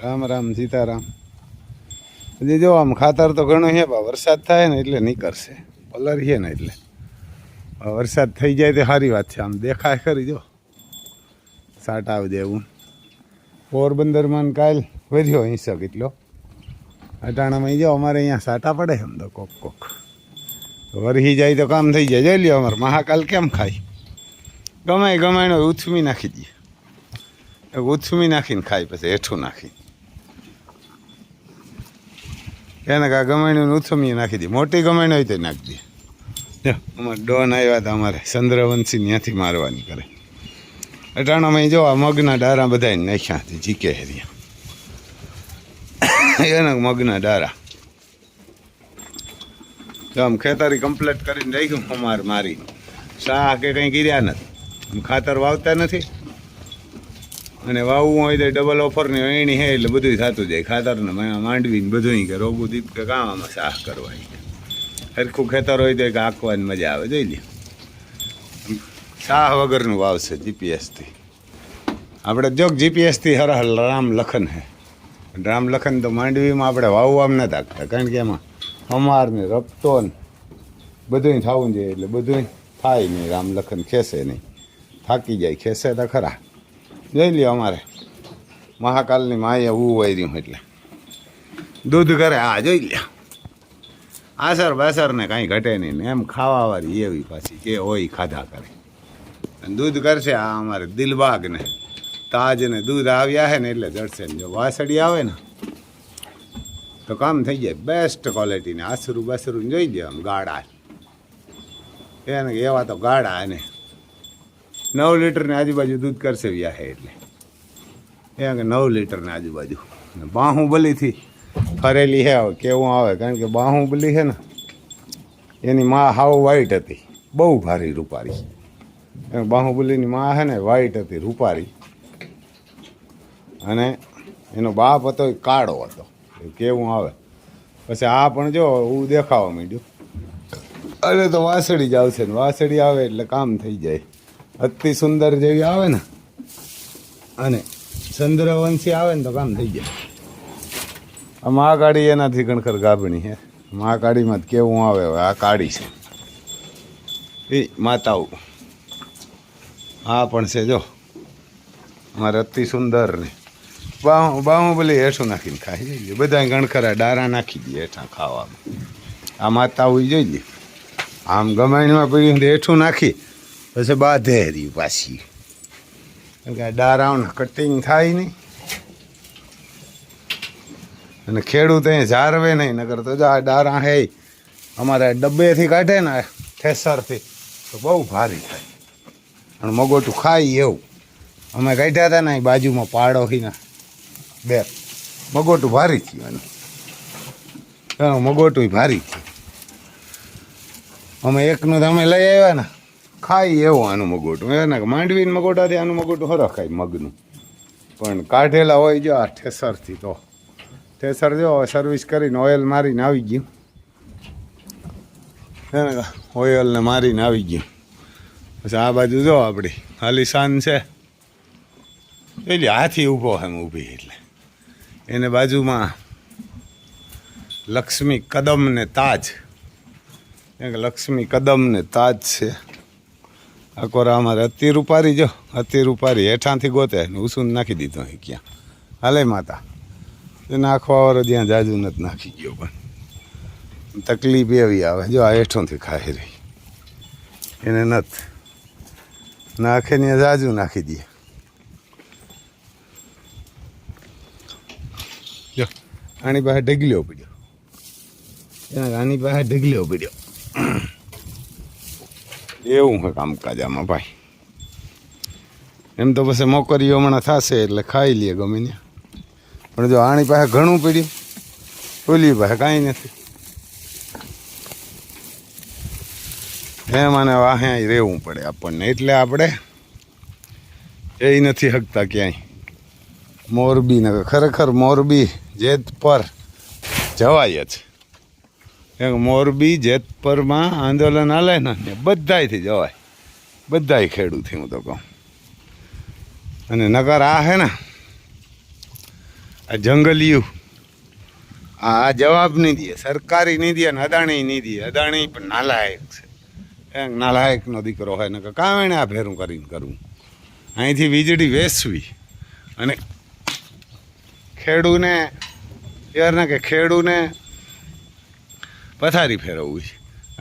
રામ રામ સીતારામ. હજી જો આમ ખાતર તો ઘણું છે, વરસાદ થાય ને એટલે નીકળશે. પલરીએ ને એટલે વરસાદ થઈ જાય તો સારી વાત છે. આમ દેખાય ખરી, જો સાટા આવી દેવું. પોરબંદરમાં કાલ વધ્યો હિંસક એટલો. અટાણામાં જો અમારે અહીંયા સાટા પડે એમ તો કોક કોક વરહી જાય તો કામ થઈ જાય. જોઈ લ્યો અમારે મહાકાલ કેમ ખાય, ગમાય ગમાયનો ઉથમી નાખી દઈએ. ઉથમી નાખીને ખાય, પછી હેઠું નાખી એને કાં ગમાયણું ઉથમી નાખી દે. મોટી ગમાયણ હોય તો નાખી દે. જો અમારે ડોન આવ્યા હતા, અમારે ચંદ્રવંશી ત્યાંથી મારવાની કરે. અટાણામાં જો આ મગના ડારા બધા નાખ્યા હતી જીકે હેરિયા એના મગના ડારા. જો આમ ખેતરી કમ્પ્લીટ કરીને રાખ્યું અમારે મારી શાહ કે કંઈ ગીર્યા નથી. ખાતર વાવતા નથી અને વાવવું હોય તો ડબલ ઓફરની એણી હે એટલે બધું થતું જાય. ખાતરને માંડવીને બધું કે રોગું દીપ કે કામ આમાં શાહ કરવાની. સરખું ખેતર હોય તો આંકવાની મજા આવે. જોઈ લે શાહ વગરનું વાવશે જીપીએસથી. આપણે જો જીપીએસથી હરહલ રામ લખન હે. રામ લખન તો માંડવીમાં આપણે વાવવામાં નથી આપતા, કારણ કે એમાં અમારને રપતો ને બધું થવું જોઈએ એટલે બધું થાય નહીં. રામ લખન ખેંચે નહીં, થાકી જાય. ખેંચે તો ખરા. જોઈ લ્યો અમારે મહાકાલની માએ ઉવાઈ રહ્યું એટલે દૂધ કરે. હા જોઈ લ્યો આસર બાસરને કાંઈ ઘટે નહીં ને એમ ખાવાવાળી એવી પાછી કે હોય ખાધા કરે. અને દૂધ કરશે આ અમારે દિલબાગ ને તાજ ને દૂધ આવ્યા છે ને એટલે જડશે ને. જો વાસળી આવે ને તો કામ થઈ જાય. બેસ્ટ ક્વોલિટીને આસરું બાસરું જોઈ લ્યો આમ ગાળા એને એવા તો ગાળા. અને 9 લીટરની આજુબાજુ દૂધ કરશે વ્યા છે એટલે એ કે 9 લીટરની આજુબાજુ. બાહુબલીથી ફરેલી છે. હવે કેવું આવે, કારણ કે બાહુબલી છે ને એની માં હાવ વ્હાઈટ હતી, બહુ ભારી રૂપારી. બાહુબલીની માં છે ને વ્હાઈટ હતી, રૂપારી. અને એનો બાપ હતો એ કાળો હતો. કેવું આવે. પછી આ પણ જો હું દેખાવા માંડ્યું. અરે તો વાસળી જ આવશે ને વાસળી આવે એટલે કામ થઈ જાય. અતિ સુંદર જેવી આવે ને અને ચંદ્રવંશી આવે ને તો કામ થઈ જાય. આ મહાકાળી એનાથી ગણખર ગાભણી છે. મહાકાળીમાં જ કેવું આવે. હવે આ કાળી છે એ માતાઓ. આ પણ છે જો અમારે અતિ સુંદર ને બાહુબલી હેઠું નાખીને ખાઈ જઈએ. બધા ગણખરા ડારા નાખી દઈએ હેઠા ખાવામાં. આ માતાઓ જોઈ લે આમ ગમાણીમાં પીડીને હેઠું નાખી પછી બાંધે રહી પાછી, કારણ કે ડારાઓને કટિંગ થાય નહીં અને ખેડૂત અહીં ઝારવે નહીં. નગર તો જો આ ડારા હે અમારે ડબ્બેથી કાઢે ને ઠેસરથી તો બહુ ભારી થાય અને મગોટું ખાય એવું. અમે કાઢ્યા હતા ને બાજુમાં પાડોશીના બે મગોટું ભારી થયું એનું મગોટું ભારી થયું. અમે એકનું તમે લઈ આવ્યા ને ખાઈ એવું આનું મગોટું. એને માંડવીને મગોટાથી આનું મગોટું હરો ખાય મગનું. પણ કાઢેલા હોય જો આ ઠેસરથી તો ઠેસર જો સર્વિસ કરીને ઓઇલ મારીને આવી ગયું. એને ઓઇલને મારીને આવી ગયું. પછી આ બાજુ જો આપણી આલિશાન છે એટલે હાથી ઊભો એમ ઊભી એટલે એને બાજુમાં લક્ષ્મી કદમ ને તાજ. લક્ષ્મી કદમ ને તાજ છે. આકોરા અમારે અતિ રૂપારી જો અતિ રૂપારી હેઠાંથી ગોતે ને ઉસુન નાખી દીધો અહીં ક્યાં હાલે માતા. એ નાખવાવાળો જ્યાં જાજુ નથી નાખી ગયો. પણ તકલીફ એવી આવે જો આ હેઠોથી ખાઈ રહી એને નથી નાખે ને જાજુ નાખી દઈએ. જો આની પાસે ઢગલ્યો પડ્યો. આની પાસે ઢગલ્યો પડ્યો. એવું છે કામકાજ આમાં ભાઈ. એમ તો પછી મોકરીઓ હમણાં થશે એટલે ખાઈ લઈએ ગમે ને. પણ જો આની પાસે ઘણું પડ્યું, ઓલી પાસે કાંઈ નથી. એમ આને વાહે રહેવું પડે આપણને. એટલે આપણે એ નથી શકતા ક્યાંય. મોરબી ને ખરેખર મોરબી જેતપર જવાય જ. મોરબી જેતપરમાં આંદોલન હાલે ને બધાયથી જવાય, બધાય ખેડૂતથી હું તો કહું. અને નગર આ હે ને આ જંગલિયું આ જવાબ નહીં દે, સરકારી નહીં દે અને અદાણી નહીં દે. અદાણી પણ નાલાયક છે, નાલાયકનો દીકરો હોય ને કે કામ એને આ ભેરું કરીને કરવું. અહીંથી વીજળી વેચવી અને ખેડૂને યારના કે ખેડૂને પથારી ફેરવવી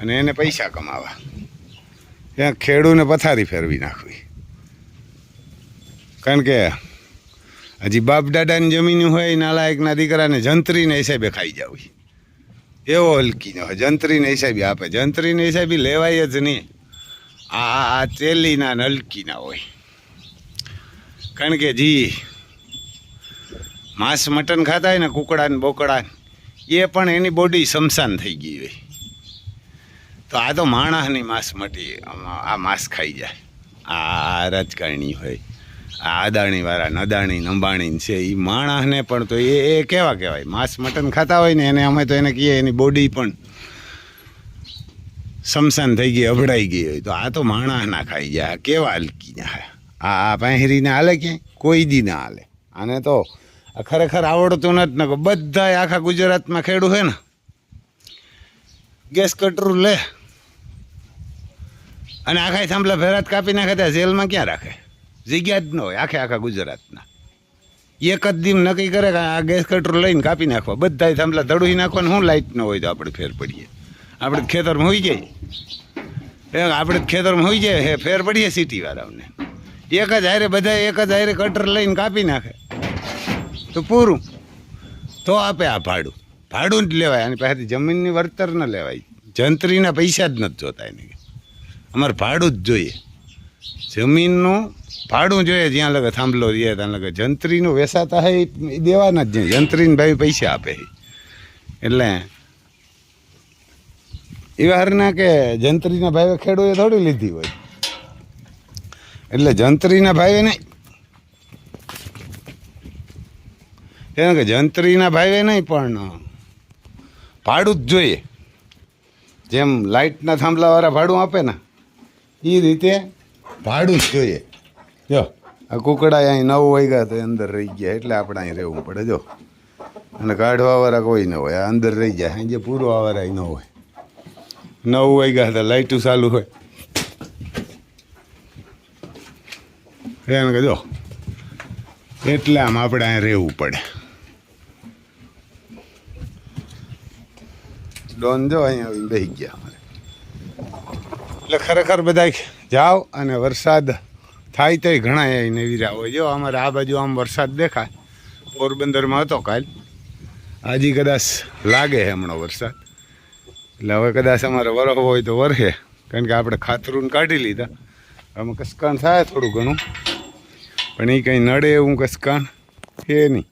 અને એને પૈસા કમાવા. ત્યાં ખેડૂને પથારી ફેરવી નાખવી, કારણ કે હજી બાપ દાદાની જમીન હોય નાલાયકના દીકરાને જંત્રીને હિસાબે ખાઈ જાવી. એવો હલકી ન હોય, જંત્રીને હિસાબે આપે. જંત્રીને હિસાબે લેવાય જ નહીં. આ તેલીના નલકીના હોય, કારણ કે જી માંસ મટન ખાતા હોય ને કુકડા ને બોકડા, એ પણ એની બોડી શમશાન થઈ ગઈ હોય. તો આ તો માણસની માંસ મટી, આ માંસ ખાઈ જાય. આ રાજકારણી હોય, આ અદાણીવાળા અદાણી અંબાણી છે, એ માણસને પણ તો એ કેવા કહેવાય, માંસ મટન ખાતા હોય ને એને અમે તો એને કહીએ એની બોડી પણ શમશાન થઈ ગઈ, અભડાઈ ગઈ હોય. તો આ તો માણસ ના ખાઈ જાય. કેવા હલકી ના હોય. આ પહેરીને હાલે ક્યાંય? કોઈ દી ના હાલે. આને તો ખરેખર આવડતું નથી ને. બધા આખા ગુજરાતમાં ખેડૂ છે ને ગેસ કટરું લે અને આખા થાંભલા ભેરાત કાપી નાખે, ત્યાં જેલમાં ક્યાં રાખે? જગ્યા જ ન હોય આખા ગુજરાતના. એક જ દિન નક્કી કરે કે આ ગેસ કટરું લઈને કાપી નાખવા, બધા થાંભલા ધડુઈ નાખવાનું. શું લાઇટ ન હોય તો આપણે ફેર પડીએ? આપણે ખેતરમાં હોઈ જાય, આપણે ખેતરમાં હોઈ જાય, હે ફેર પડીએ સિટીવાળાઓને. એક જ હારે બધા એક જ હારે કટર લઈને કાપી નાખે તો પૂરું. તો આપે આ ભાડું જ લેવાય. અને પાસેથી જમીનની વળતર ન લેવાય. જંત્રીના પૈસા જ નથી જોતા એને. અમારે ભાડું જ જોઈએ, જમીનનું ભાડું જોઈએ. જ્યાં લગે થાંભલો રહીએ ત્યાં લગે જંત્રીનું વેસાતા હોય એ દેવાના જ નહીં. જંત્રીને ભાઈ પૈસા આપે. એટલે એવા હરના કે જંત્રીના ભાઈએ ખેડૂએ થોડી લીધી હોય. એટલે જંત્રીના ભાઈએ નહીં, એને કે જંત્રીના ભાઈએ નહીં પણ ભાડું જ જોઈએ. જેમ લાઇટના થાંભલાવાળા ભાડું આપે ને એ રીતે ભાડું જ જોઈએ. જો આ કુકડા અહીં 9 વાગ્યા તો અંદર રહી ગયા, એટલે આપણે અહીં રહેવું પડે. જો અને કાઢવાવાળા કોઈ ન હોય, આ અંદર રહી જાય. અહીં જે પૂરવાવાળા ન હોય. 9 વાગ્યા તો લાઇટું ચાલુ હોય. એને કે જો એટલે આમ આપણે અહીં રહેવું પડે. ડોન જો અહીંયા આવીને બેસી ગયા અમારે. એટલે ખરેખર બધા જાઓ અને વરસાદ થાય તોય ઘણા અહીં નવીરા હોય. જો અમારે આ બાજુ આમ વરસાદ દેખાય. પોરબંદરમાં હતો કાલ, હજી કદાચ લાગે છે હમણાં વરસાદ. એટલે હવે કદાચ અમારે વરહવો હોય તો વરસે, કારણ કે આપણે ખાતરું કાઢી લીધા. આમાં કસકાણ થાય થોડું ઘણું, પણ એ કંઈ નડે એવું કસકાણ છે નહીં.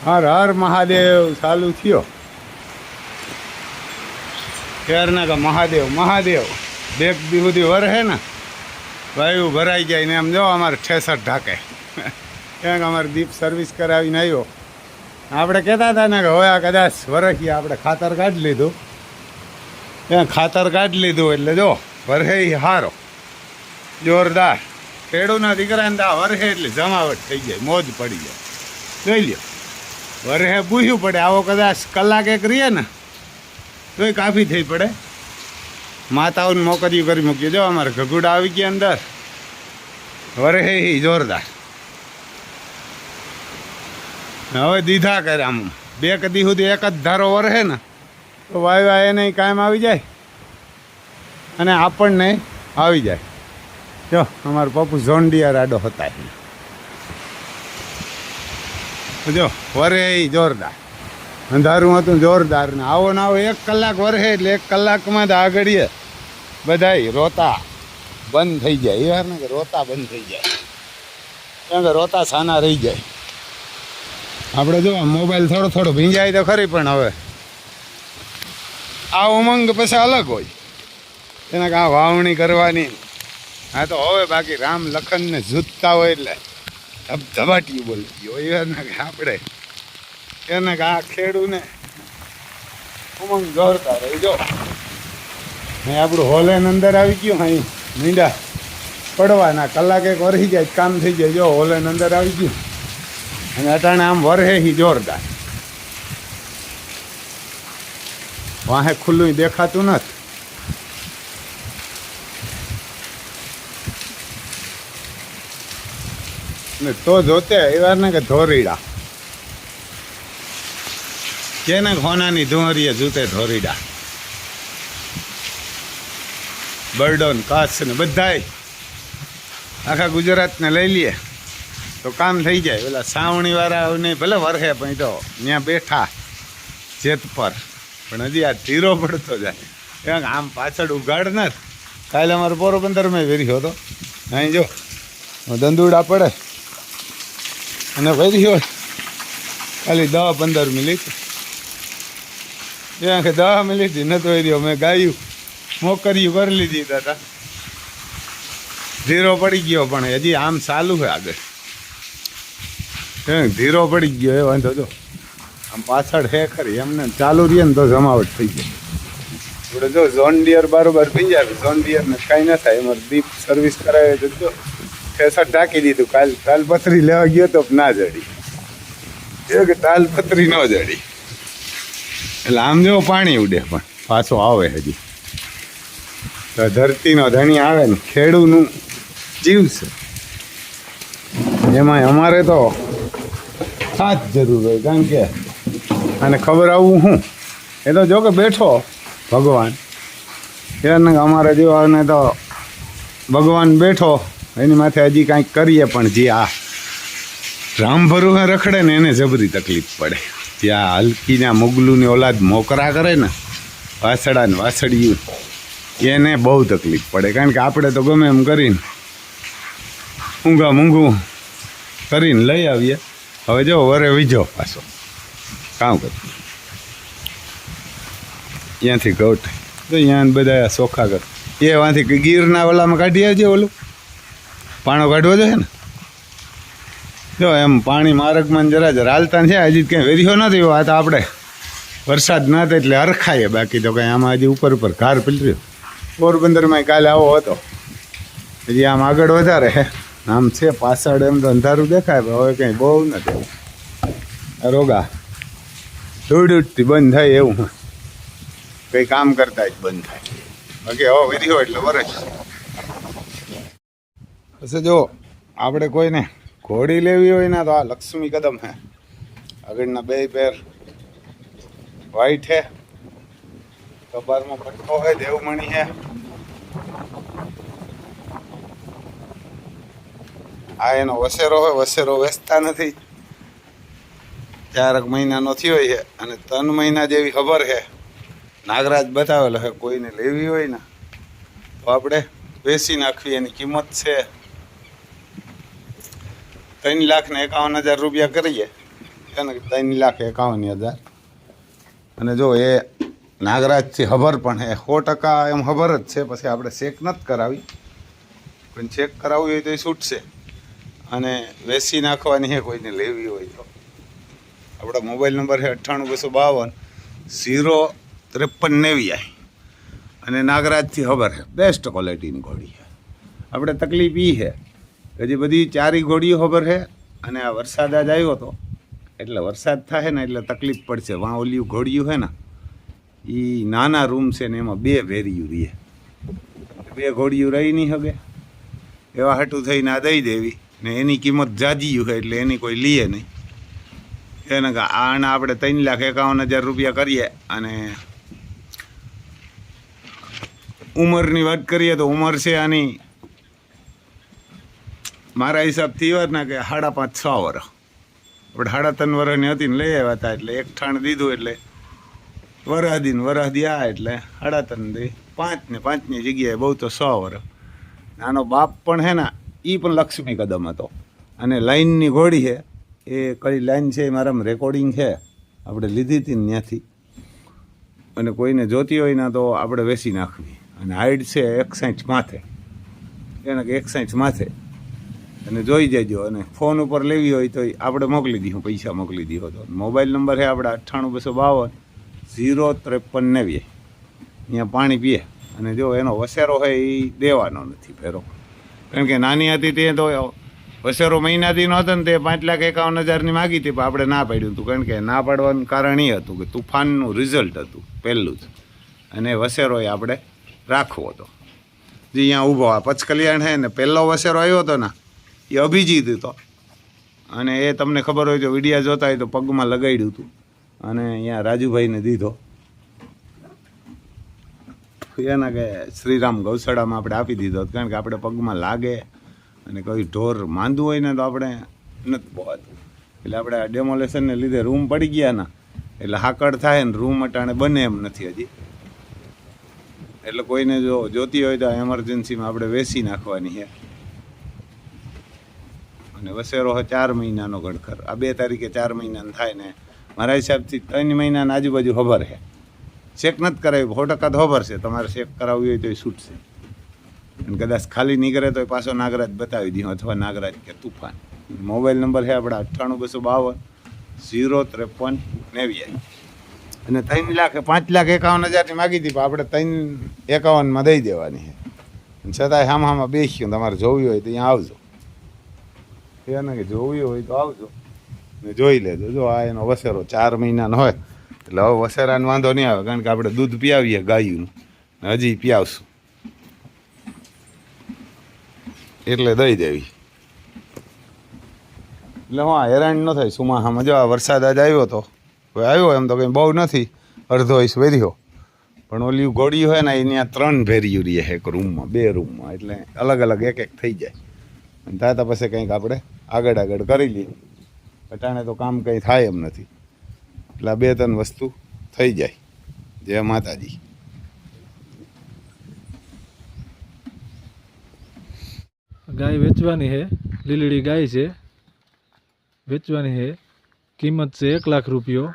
હર હર મહાદેવ ચાલુ થયો. ક્યારના કે મહાદેવ મહાદેવ 2 દી સુધી વરસે ને વાયુ ભરાઈ જાય ને એમ જો અમારે 66 ઢાકે. ક્યાંક અમારે દીપ સર્વિસ કરાવીને આવ્યો. આપણે કહેતા હતા ને કે હવે આ કદાચ વરસીએ આપણે ખાતર કાઢી લીધું. ત્યાં ખાતર કાઢી લીધું એટલે જો વરસે હારો જોરદાર. ખેડૂના દીકરાને આ વરસે એટલે જમાવટ થઈ જાય, મોજ પડી જાય. જોઈ લ્યો, વરસે પૂછ્યું પડે. આવો કદાચ કલાક એક રહીએ ને તોય કાફી થઈ પડે. માતાઓને મોકર્યું કરી મૂક્યું. જો અમારે ઘગુડા આવી ગયા અંદર. વરસે જોરદાર. હવે દીધા કરે આમ 2 કદી સુધી એક જ ધારો વરસે ને તો વાયવા એને કાયમ આવી જાય અને આપણને આવી જાય. જો અમારો પપ્પુ ઝોંડિયા રાડો હતા. જો વરે જોરદાર, અંધારું હતું જોરદાર. ને આવો ને આવો 1 કલાક વરસે એટલે 1 કલાકમાં જ આગળીએ બધાય રોતા બંધ થઈ જાય. એ વાર ને કે રોતા બંધ થઈ જાય, કેમ કે રોતા સાના રહી જાય. આપણે જો મોબાઈલ થોડો ભીંજાય તો ખરી, પણ હવે આ ઉમંગ પછી અલગ હોય. એના કે આ વાવણી કરવાની આ તો હવે બાકી રામ લખનને જૂતતા હોય એટલે ધબાટિયું બોલતી હોય. એના કે આપણે એને કે આ ખેડૂને ઉમંગ દોરતા રહી. જો અહીં આપણું હોલેન અંદર આવી ગયું. અહીં મીંડા પડવાના કલાક એક વરસી જાય કામ થઈ જાય. જો હોલેન અંદર આવી ગયું અને અટાણે આમ વરહે હી જોરદાર. વાહે ખુલ્લું દેખાતું નથી. ને તો જોતે એવા ને કે ધોરીડા કેને હોનાની ધોરીએ જૂતે ધોરીડા બર્ડોન કાચ ને બધાય આખા ગુજરાતને લઈ લઈએ તો કામ થઈ જાય. પેલા સાવણીવાળાને ભલે વરહે પણ તો ત્યાં બેઠા જેત પર પણ હજી આ ધીરો પડતો જાય. આમ પાછળ ઉગાડ નથી. કાલે અમારે પોરબંદરમાં વેર્યો હતો. અહીં જો દંદુડા પડે અને વેર્યો ખાલી 10-15 મિનિટ. ત્યાં કે 10 મિનિટ નતો વેર્યો. મેં ગાયું મોકર્યું કરી લીધી દાદા. ધીરો પડી ગયો પણ હજી આમ ચાલુ છે આગળ. ધીરો પડી ગયો એ વાંધો જો આમ પાછળ હે ખરી એમને ચાલુ રહીએ ને તો જમાવટ થઈ જાય. આપણે જો ઝોન ડિયર બરોબર થઈ જાય. ઝોન ડિયરને કાંઈ ના થાય. એમાં દીપ સર્વિસ કરાવે તો જો ફેસર ઢાંકી દીધું. તાલપત્રી લેવા ગયો તો ના જડી. એ કે તાલપત્રી ન જડી એટલે આમ જો પાણી ઉડે પણ પાછો આવે હજી. તો ધરતીનો ધણી આવે ને ખેડૂનું જીવ છે. એમાં અમારે તો ખાસ જરૂર હોય કારણ કે અને ખબર આવું હું એ તો જો કે બેઠો ભગવાન એને અમારે જેવાને તો ભગવાન બેઠો એની માથે હજી કાંઈક કરીએ પણ જે આ રામભરું રખડે ને એને જબરી તકલીફ પડે. જે આ હલકીના મુગલુની ઓલાદ મોકરા કરે ને વાસડા ને વાસળિયું એને બહુ તકલીફ પડે કારણ કે આપણે તો ગમે એમ કરીને ઊંઘા મૂંઘું કરીને લઈ આવીએ. હવે જો વરે વીજો પાછો કામ કર ત્યાંથી ગૌટ તો ત્યાં બધા ચોખ્ખા કર. એ વાંથી ગીરના ઓલામાં કાઢી આવજે. ઓલું પાણો કાઢવો જોઈએ ને. જો એમ પાણી માર્ગમાં જરા હાલતા છે. હજી કંઈ વેર્યો નથી. આ તો આપણે વરસાદ ના થાય એટલે હરખાઈએ. બાકી તો કંઈ આમાં હજી ઉપર ઘાર પીલર્યો. પોરબંદરમાં કાલે આવો હતો. હજી આમ આગળ વધારે આમ છે પાછળ એમ તો અંધારું દેખાય પણ હવે કંઈ બહુ નથી. રોગા દોડથી બંધ થાય એવું કંઈ કામ કરતા જ બંધ થાય. બાકી હવે વેર્યો એટલે વરસ પછી જો આપણે કોઈને ઘોડી લેવી હોય ને તો આ લક્ષ્મી કદમ હે. આગળના 2 પેર વ્હાઈટ હે. કબારમાં પટ્ટો હે. દેવમણી હે. આ એનો વસેરો હોય. વસેરો વેચતા નથી. 4 મહિનાનો થયો છે અને 3 મહિના જેવી ખબર છે. નાગરાજ બતાવેલો છે. કોઈને લેવી હોય ને તો આપણે વેચી નાખવી. એની કિંમત છે 3,51,000 રૂપિયા કરીએ. એને 3,51,000. અને જો એ નાગરાજથી ખબર પણ હે 100% એમ ખબર જ છે. પછી આપણે ચેક નથી કરાવી પણ ચેક કરાવવી હોય તો એ છૂટશે. અને વેચી નાખવાની છે કોઈને લેવી હોય તો. આપણો મોબાઈલ નંબર છે 98-252-05390. અને નાગરાજથી ખબર છે બેસ્ટ ક્વોલિટીની ઘોડી છે. આપણે તકલીફ એ છે હજી બધી 4 ઘોડીઓ ખબર છે. અને આ વરસાદ આજ આવ્યો હતો એટલે વરસાદ થાય ને એટલે તકલીફ પડશે. વાં ઓલિયું ઘોડિયું છે ને એ નાના રૂમ છે ને એમાં 2 ભેરિયું રહીએ. 2 ઘોડિયું રહી નહીં શકે. એવા હાટું થઈને આ દઈ દેવી ને એની કિંમત જાજી હોય એટલે એની કોઈ લીએ નહીં. એને આના આપણે 3,51,000 રૂપિયા કરીએ. અને ઉંમરની વાત કરીએ તો ઉંમર છે આની મારા હિસાબથી એવા ના કે 5.5-6 વર્ષ. આપણે 3.5 વર્ષની હતી ને લઈ આવ્યા હતા એટલે એક ઠાણ દીધું એટલે વરહ આ એટલે 3.5 દે 5 ને 5ની જગ્યાએ બહુ તો 6 વર્ષ. નાનો બાપ પણ હે ને એ પણ લક્ષ્મી કદમ હતો. અને લાઈનની ઘોડી છે. એ કઈ લાઈન છે એ મારામાં રેકોર્ડિંગ છે. આપણે લીધી હતી ને ત્યાંથી. અને કોઈને જોતી હોય ને તો આપણે વેચી નાખવી. અને હાઈટ છે 61 માથે. એને કે 61 માથે. અને જોઈ જજો. અને ફોન ઉપર લેવી હોય તો આપણે મોકલી દઈશું. પૈસા મોકલી દીધો તો મોબાઈલ નંબર છે આપણે 98-252-05390. અહીંયા પાણી પીએ. અને જો એનો વસેરો હોય એ દેવાનો નથી ફેરો. કારણ કે નાની હતી તે તો વસેરો મહિનાથી નહોતો ને તે 5,51,000ની માગી હતી, પણ આપણે ના પાડ્યું હતું. કારણ કે ના પાડવાનું કારણ એ હતું કે તુફાનનું રિઝલ્ટ હતું પહેલું જ, અને વસેરો એ આપણે રાખવો હતો. જે અહીંયા ઊભો આ પચકલ્યાણ છે ને, પહેલો વસેરો આવ્યો હતો ને એ અભિજીત હતો, અને એ તમને ખબર હોય તો વિડીયા જોતા હોય તો પગમાં લગાડ્યું હતું, અને અહીંયા રાજુભાઈને દીધો. એના કે શ્રીરામ ગૌશાળામાં આપણે આપી દીધો, કારણ કે આપણે પગમાં લાગે અને કોઈ ઢોર માંદું હોય ને તો આપણે નથી પોવાતું. એટલે આપણે આ ડેમોલેશનને લીધે રૂમ પડી ગયા ને, એટલે હાકડ થાય ને રૂમ અટાણે બને એમ નથી હજી. એટલે કોઈને જો જોતી હોય તો એમરજન્સીમાં આપણે વેસી નાખવાની છે. અને વસેરો 4 મહિનાનો ઘડખર, આ 2 તારીખે 4 મહિનાનો થાય ને મારા હિસાબથી 3 મહિનાની આજુબાજુ ખબર છે. ચેક નથી કરાવી, 100% તો ખબર છે. તમારે ચેક કરાવવી હોય તો એ છૂટશે, અને કદાચ ખાલી નીકળે તો પાછો નાગરાજ બતાવી દઉં, અથવા નાગરાજ કે તુફાન. મોબાઈલ નંબર છે આપણા 98 252 053 99. અને 5,51,000ની માગી હતી, પણ આપણે 3,51,000માં દઈ દેવાની છે. છતાંય હામાં બેસ્યું, તમારે જોવી હોય તો અહીંયા આવજો. એને કે જોવી હોય તો આવજો ને જોઈ લેજો. જો આ એનો વસેરો 4 મહિનાનો હોય એટલે હવે વસેરાનો વાંધો નહીં આવે, કારણ કે આપણે દૂધ પીઆવીએ ગાયનું, હજી પીઆવશું એટલે દઈ દેવી. એટલે હું હેરાન ન થાય સુમાહામાં. જો આ વરસાદ આજ આવ્યો હતો, આવ્યો એમ તો કંઈ બહુ નથી, અડધો ઇંચ વેર્યો, પણ ઓલી ઘોડી હોય ને એની 3 ભેર્યું રહે એક રૂમમાં, 2 રૂમમાં, એટલે અલગ અલગ એક થઈ જાય. અને ત્યાં તો પછી કંઈક આપણે આગળ કરી લઈએ. અટાણે તો કામ કંઈ થાય એમ નથી, એટલે 2-3 વસ્તુ થઈ જાય. જય માતાજી. ગાય વેચવાની છે, લીલડી ગાય છે, વેચવાની છે. કિંમત છે 1 લાખ રૂપિયો.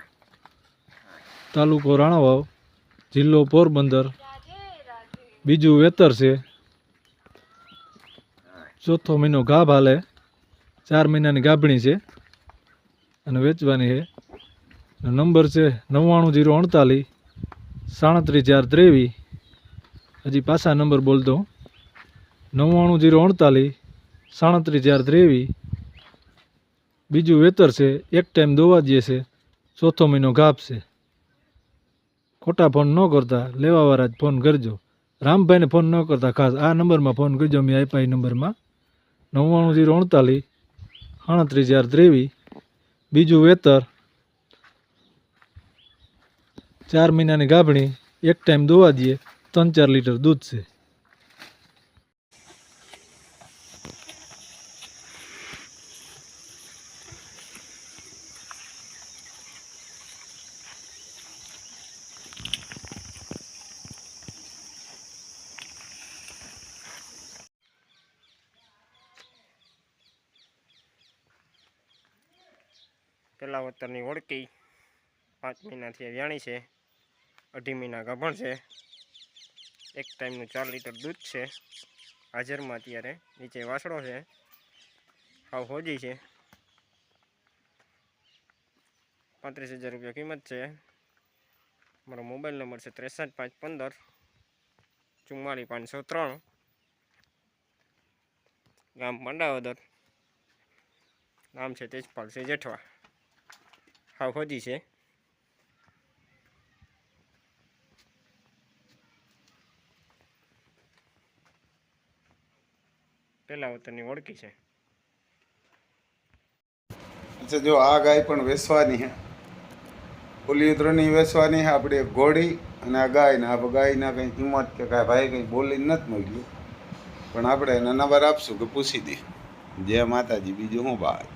તાલુકો રાણાવાવ, જિલ્લો પોરબંદર, બીજું વેતર છે. 4થો મહિનો ગાભ હાલે, 4 મહિનાની ગાભણી છે, અને વેચવાની છે. નંબર છે 99 048 37 423. હજી પાછા નંબર બોલતો, 99 048 37 423. બીજું વેતર છે, 1 ટાઈમ દોવા દે છે, 4થો મહિનો ગાભ છે. ખોટા ફોન ન કરતા, લેવાવાળા જ ફોન કરજો. રામભાઈને ફોન ન કરતા, ખાસ આ નંબરમાં ફોન કરજો. મેં આપ્યા એ નંબરમાં 99 048 37 423. બીજું વેતર, 4 મહિનાની ગાભણી, 1 ટાઈમ દોવા દઈએ, 3-4 લીટર દૂધ છે. પહેલા વતરની ઓળકી 5 મહિનાથી વ્યાણી છે, 2.5 મહિના ગાભણ છે, 1 ટાઈમનું 4 લીટર દૂધ છે. હાજરમાં અત્યારે નીચે વાસળો છે, હાવ હોજી છે. 35,000 રૂપિયા કિંમત છે. મારો મોબાઈલ નંબર છે 63 515 44 503. ગામ પાંડાવદર, નામ છે તેજપાલસિંહ જેઠવા. હાવ હોજી છે. પહેલા વતરની ઓળખી છે. અચ્છા, જો આ ગાય પણ વેચવાની છે, ઓલી ઉતરની વેચવાની છે. આપણે એક ઘોડી અને આ ગાયના, આ ગાયના કંઈ કિંમત કે કાંઈ ભાઈ કંઈ બોલીને નથી મળ્યું, પણ આપણે એને નંબર આપશું કે પૂછી દે. જય માતાજી. બીજું શું વાત.